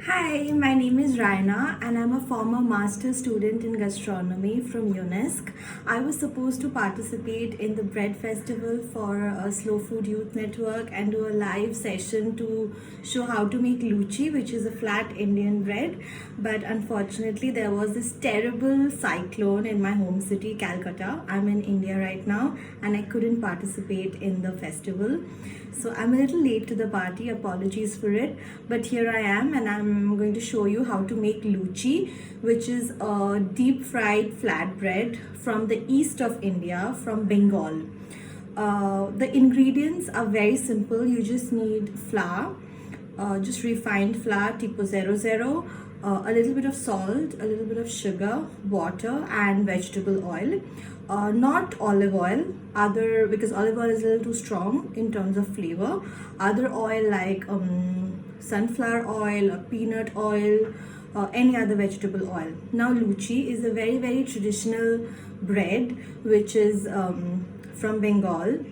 Hi, my name is Raina and I'm a former master's student in gastronomy from UNESCO. I was supposed to participate in the Bread Festival for a Slow Food Youth Network and do a live session to show how to make luchi, which is a flat Indian bread. But unfortunately, there was this terrible cyclone in my home city, Calcutta. I'm in India right now and I couldn't participate in the festival. So I'm a little late to the party, apologies for it. But here I am and I'm going to show you how to make luchi, which is a deep fried flatbread from the east of India, from Bengal. The ingredients are very simple. You just need flour, just refined flour, tipo 00, a little bit of salt, a little bit of sugar, water, and vegetable oil. Not olive oil, other because olive oil is a little too strong in terms of flavor. Other oil like sunflower oil or peanut oil, any other vegetable oil. Now, luchi is a very traditional bread which is from Bengal,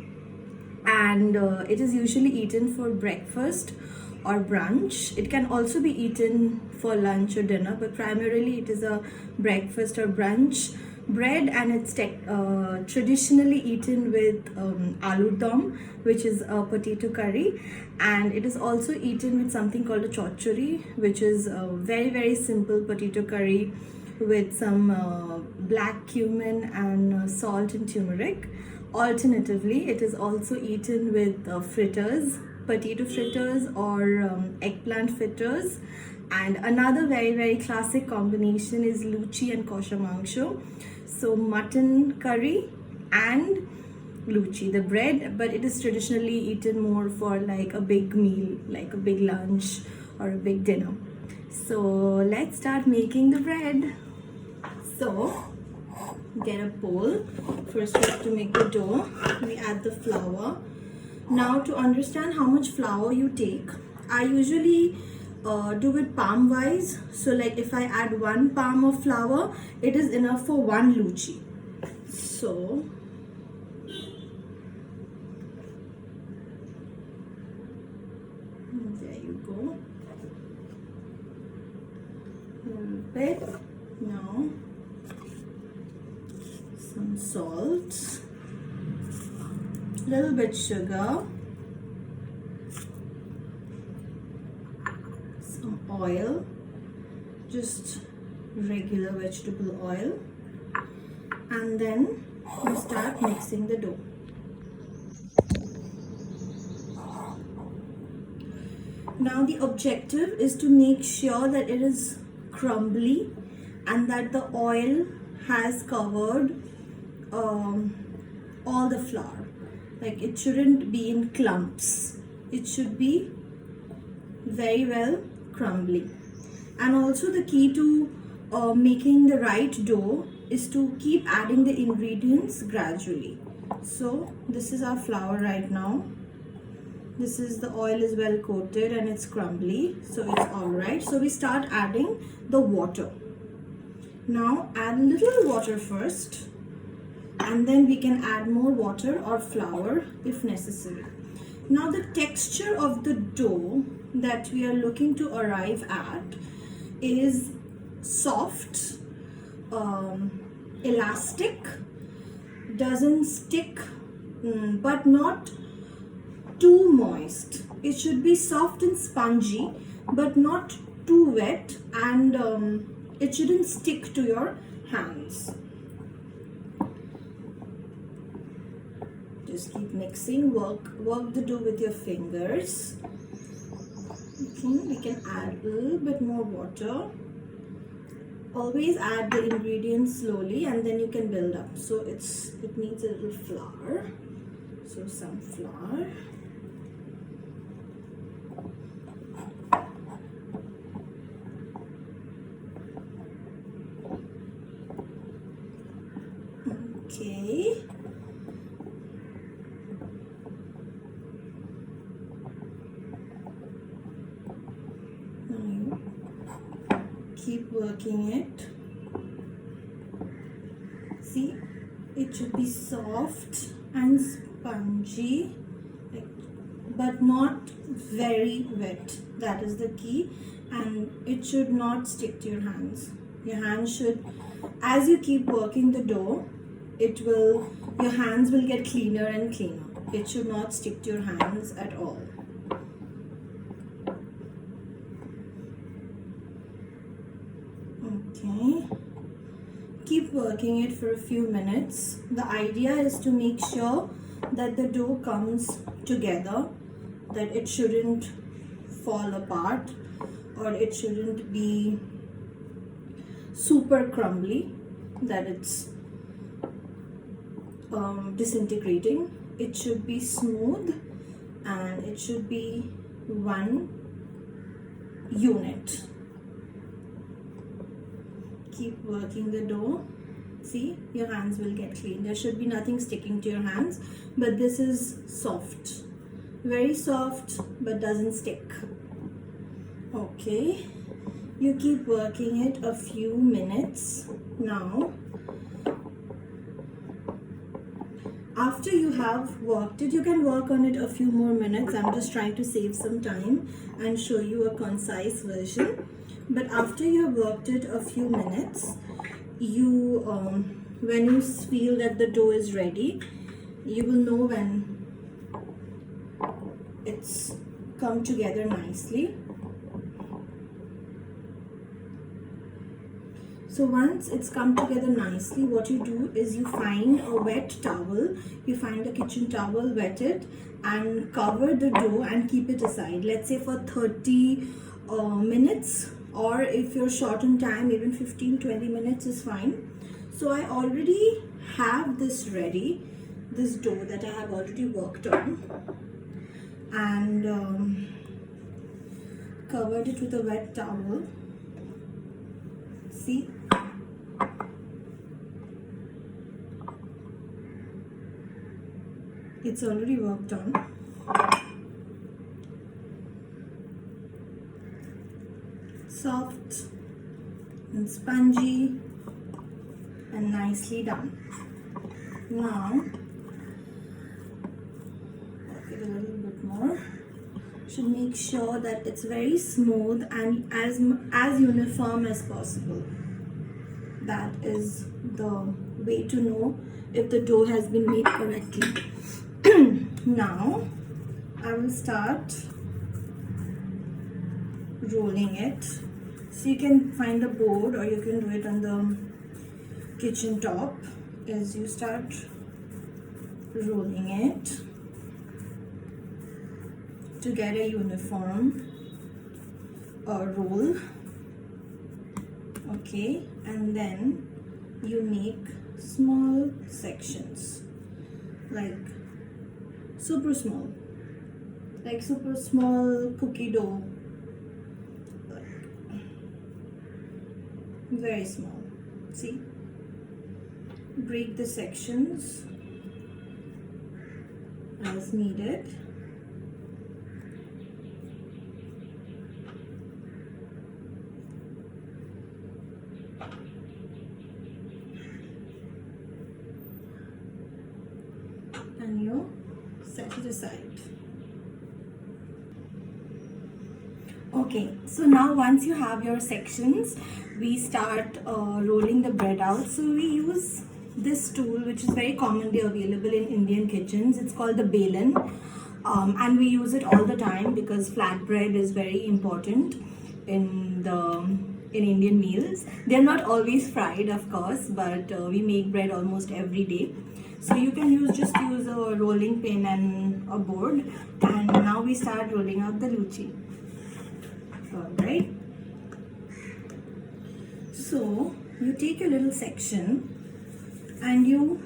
and it is usually eaten for breakfast or brunch. It can also be eaten for lunch or dinner, but primarily it is a breakfast or brunch bread, and it's traditionally eaten with aloo dum, which is a potato curry, and it is also eaten with something called a chachuri, which is a very simple potato curry with some black cumin and salt and turmeric. Alternatively, it is also eaten with fritters, potato fritters or eggplant fritters. And another very classic combination is luchi and kosher mangsho. So mutton curry and luchi, the bread, but it is traditionally eaten more for like a big meal, like a big lunch or a big dinner. So let's start making the bread. So get a bowl. First we have to make the dough. We add the flour. Now, to understand how much flour you take, I usually do it palm wise. So like if I add 1 palm of flour, it is enough for 1 luchi. So there you go. A little bit. Now some salt, little bit sugar, some oil, just regular vegetable oil, and then you start mixing the dough. Now the objective is to make sure that it is crumbly and that the oil has covered all the flour. Like it shouldn't be in clumps. It should be very well crumbly. And also the key to making the right dough is to keep adding the ingredients gradually. So this is our flour right now. This is the oil is well coated and it's crumbly, so it's all right. So we start adding the water. Now add a little water first, and then we can add more water or flour if necessary. Now the texture of the dough that we are looking to arrive at is soft, elastic, doesn't stick, but not too moist. It should be soft and spongy, but not too wet, and it shouldn't stick to your hands. Just keep mixing, work the dough with your fingers. Okay, we can add a little bit more water. Always add the ingredients slowly and then you can build up. So it needs a little flour. So some flour. Okay. Keep working it. See, it should be soft and spongy, but not very wet. That is the key. and it should not stick to your hands. Your hands should, as you keep working the dough, your hands will get cleaner and cleaner. It should not stick to your hands at all. Okay, keep working it for a few minutes. The idea is to make sure that the dough comes together, that it shouldn't fall apart or it shouldn't be super crumbly, that it's disintegrating. It should be smooth and it should be one unit. Keep working the dough. See, your hands will get clean. There should be nothing sticking to your hands, but this is soft, very soft, but doesn't stick. Okay, you keep working it a few minutes. Now, after you have worked it, you can work on it a few more minutes. I'm just trying to save some time and show you a concise version. But after you have worked it a few minutes, when you feel that the dough is ready, you will know when it's come together nicely. So once it's come together nicely, what you do is you find a wet towel, you find a kitchen towel, wet it and cover the dough and keep it aside. Let's say for 30 minutes, or if you're short on time, even 15-20 minutes is fine. So I already have this ready, this dough that I have already worked on, and covered it with a wet towel. See, it's already worked on. Soft and spongy and nicely done. Now, work it a little bit more. Should make sure that it's very smooth and as uniform as possible. That is the way to know if the dough has been made correctly. Now, I will start rolling it. So you can find a board or you can do it on the kitchen top. As you start rolling it to get a uniform roll. Okay, and then you make small sections, like super small cookie dough, very small. See, break the sections as needed. And you set it aside. Okay, so now once you have your sections, we start rolling the bread out. So we use this tool, which is very commonly available in Indian kitchens. It's called the balan, and we use it all the time because flatbread is very important in Indian meals. They're not always fried, of course, but we make bread almost every day. So you can just use a rolling pin and a board. And now we start rolling out the luchi. Alright. So you take a little section and you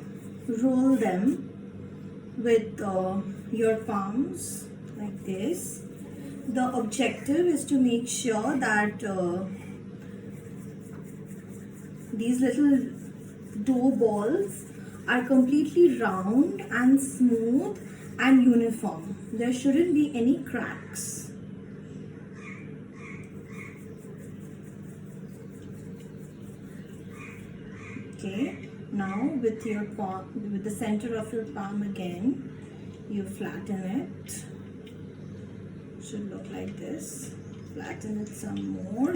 roll them with your palms like this. The objective is to make sure that these little dough balls are completely round and smooth and uniform. There shouldn't be any cracks. Okay, now with your palm, with the center of your palm again, you flatten it. Should look like this. Flatten it some more,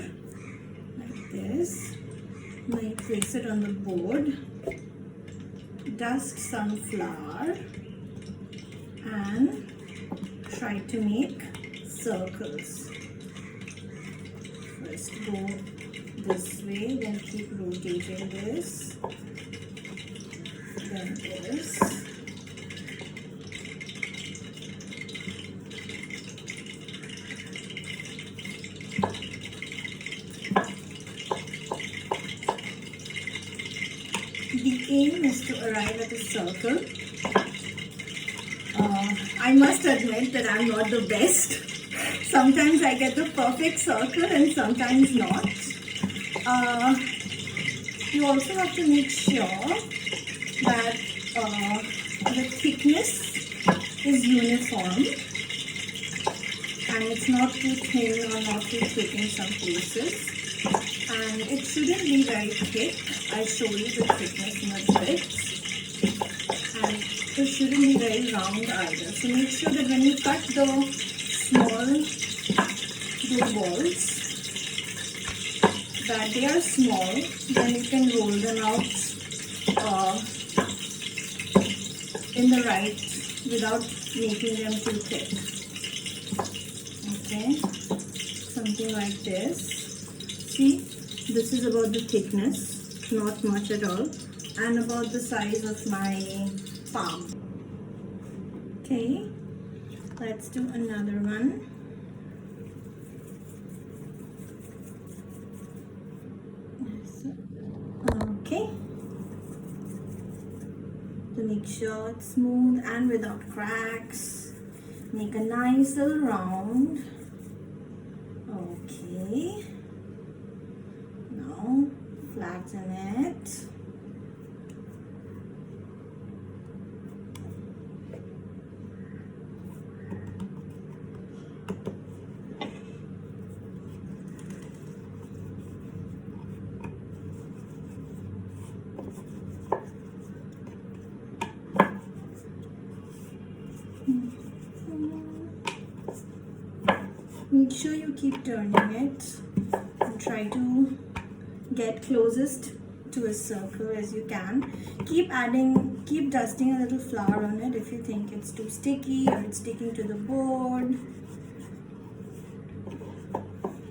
like this. Now you place it on the board. Dust some flour and try to make circles. First go this way, then keep rotating this, then this. The aim is to arrive at a circle. I must admit that I'm not the best. Sometimes I get the perfect circle and sometimes not. You also have to make sure that the thickness is uniform and it's not too thin or not too thick in some places. And it shouldn't be very thick. I'll show you the thickness in a bit. And it shouldn't be very round either. So make sure that when you cut the small dough balls, that they are small, then you can roll them out in the right, without making them too thick. Okay, something like this. See, this is about the thickness, not much at all, and about the size of my palm. Okay, let's do another one. Okay, to make sure it's smooth and without cracks, make a nice little round. Okay, now flatten it. Make sure you keep turning it and try to get closest to a circle as you can. Keep dusting a little flour on it if you think it's too sticky or it's sticking to the board.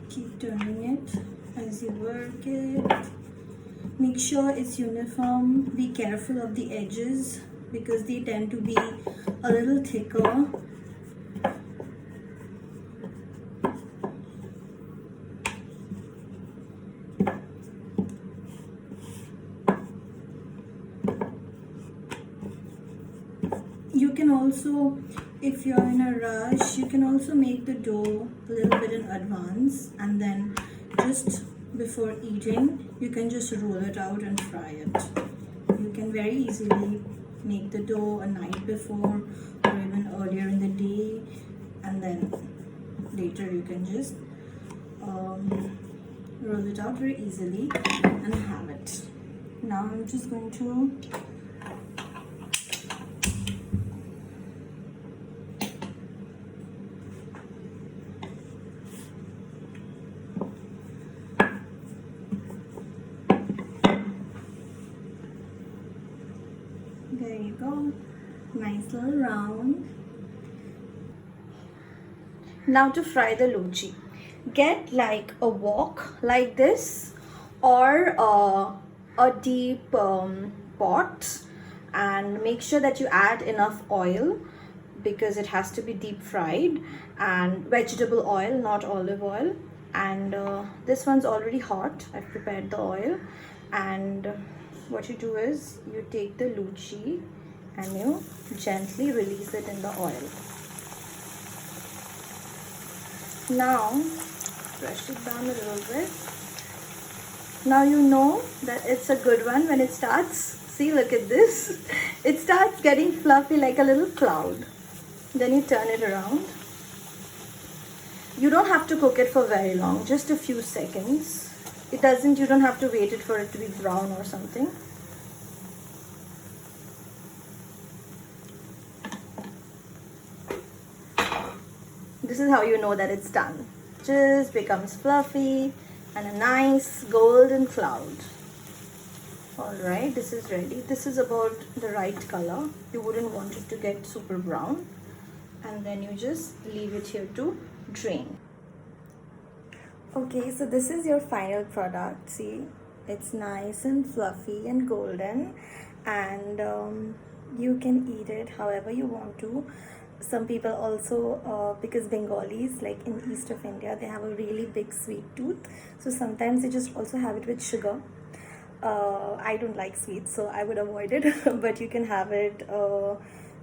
Keep turning it as you work it. Make sure it's uniform. Be careful of the edges because they tend to be a little thicker. You can also, if you're in a rush, you can also make the dough a little bit in advance, and then just before eating, you can just roll it out and fry it. You can very easily make the dough a night before or even earlier in the day, and then later you can just roll it out very easily and have it. Now I'm just going to there you go, nice little round. Now to fry the lachi, get like a wok like this or a deep pot, and make sure that you add enough oil because it has to be deep fried, and vegetable oil, not olive oil. And this one's already hot. I've prepared the oil, and what you do is you take the lachi and you gently release it in the oil. Now brush it down a little bit. Now you know that it's a good one when it starts. See, look at this. It starts getting fluffy like a little cloud. Then you turn it around. You don't have to cook it for very long, just a few seconds. You don't have to wait for it to be brown or something. This is how you know that it's done. just becomes fluffy and a nice golden cloud. Alright, this is ready. This is about the right color. You wouldn't want it to get super brown. And then you just leave it here to drain. Okay, so this is your final product. See, it's nice and fluffy and golden, and you can eat it however you want to. Some people also, because Bengalis, like in east of India, they have a really big sweet tooth, so sometimes they just also have it with sugar. I don't like sweets, so I would avoid it. But you can have it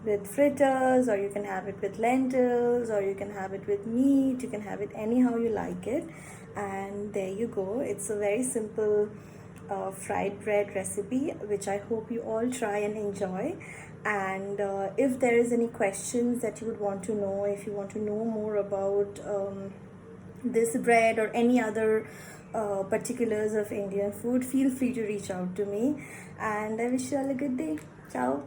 with fritters, or you can have it with lentils, or you can have it with meat. You can have it anyhow you like it. And there you go. It's a very simple fried bread recipe, which I hope you all try and enjoy. And if there is any questions that you would want to know, if you want to know more about this bread or any other particulars of Indian food, feel free to reach out to me. And I wish you all a good day. Ciao.